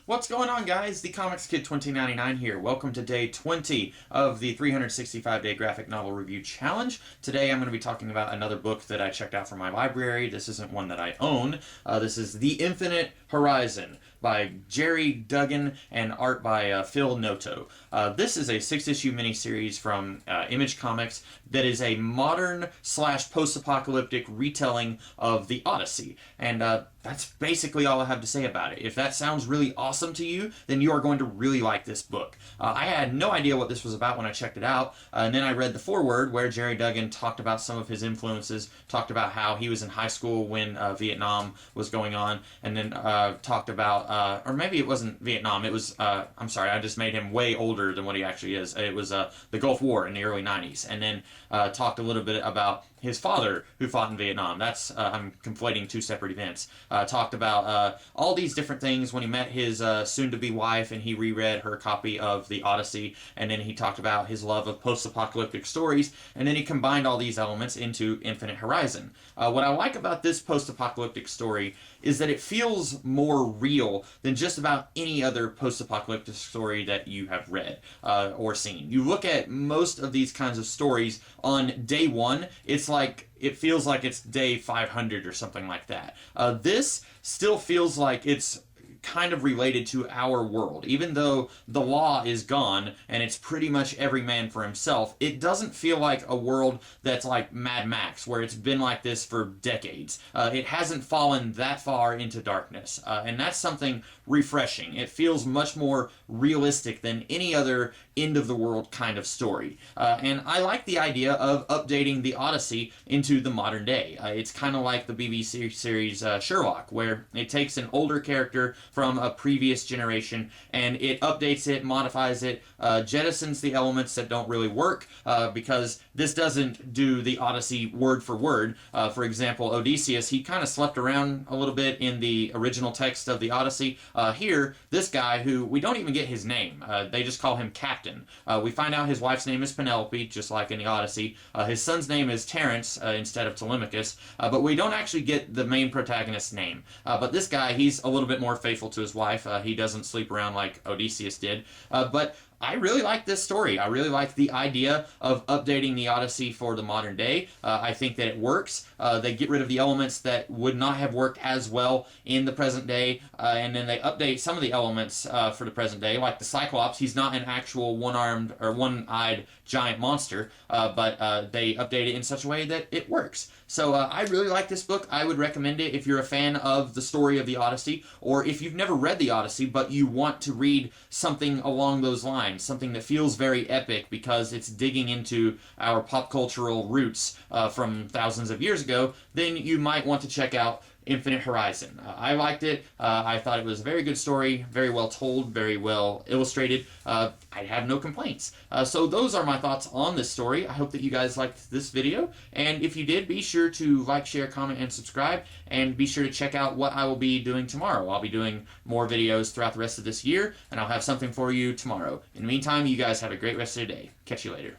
What's going on, guys? The Comics Kid 2099 here. Welcome to day 20 of the 365-day graphic novel review challenge. Today I'm going to be talking about another book that I checked out from my library. This isn't one that I own. This is The Infinite Horizon by Gerry Duggan and art by Phil Noto. This is a 6-issue miniseries from Image Comics that is a modern slash post-apocalyptic retelling of the Odyssey. And that's basically all I have to say about it. If that sounds really awesome to you, then you are going to really like this book. I had no idea what this was about when I checked it out, and then I read the foreword where Gerry Duggan talked about some of his influences, talked about how he was in high school when Vietnam was going on, and then talked about, or maybe it wasn't Vietnam, it was, I'm sorry, I just made him way older than what he actually is. It was the Gulf War in the early 90s, and then talked a little bit about his father who fought in Vietnam. That's, I'm conflating two separate events. Talked about all these different things when he met his soon-to-be wife and he reread her copy of the Odyssey, and then he talked about his love of post-apocalyptic stories, and then he combined all these elements into Infinite Horizon. What I like about this post-apocalyptic story is that it feels more real than just about any other post-apocalyptic story that you have read or seen. You look at most of these kinds of stories on day one, it feels like it's day 500 or something like that. This still feels like it's kind of related to our world. Even though the law is gone and it's pretty much every man for himself, it doesn't feel like a world that's like Mad Max, where it's been like this for decades. It hasn't fallen that far into darkness, and that's something refreshing. It feels much more realistic than any other end-of-the-world kind of story. And I like the idea of updating the Odyssey into the modern day. It's kind of like the BBC series Sherlock, where it takes an older character from a previous generation and it updates it, modifies it, jettisons the elements that don't really work, because this doesn't do the Odyssey word for word. For example, Odysseus, he kind of slept around a little bit in the original text of the Odyssey. Here, this guy, who we don't even get his name, they just call him Captain. We find out his wife's name is Penelope, just like in the Odyssey. His son's name is Terence instead of Telemachus, but we don't actually get the main protagonist's name. But this guy, he's a little bit more faithful to his wife. He doesn't sleep around like Odysseus did. But I really like this story. I really like the idea of updating the Odyssey for the modern day. I think that it works. They get rid of the elements that would not have worked as well in the present day, and then they update some of the elements for the present day, like the Cyclops. He's not an actual one-armed or one-eyed giant monster, but they update it in such a way that it works. So I really like this book. I would recommend it if you're a fan of the story of the Odyssey, or if you've never read the Odyssey but you want to read something along those lines, something that feels very epic because it's digging into our pop cultural roots from thousands of years ago, then you might want to check out Infinite Horizon. I liked it. I thought it was a very good story, very well told, very well illustrated. I have no complaints. So those are my thoughts on this story. I hope that you guys liked this video, and if you did, be sure to like, share, comment, and subscribe, and be sure to check out what I will be doing tomorrow. I'll be doing more videos throughout the rest of this year, and I'll have something for you tomorrow. In the meantime, you guys have a great rest of your day. Catch you later.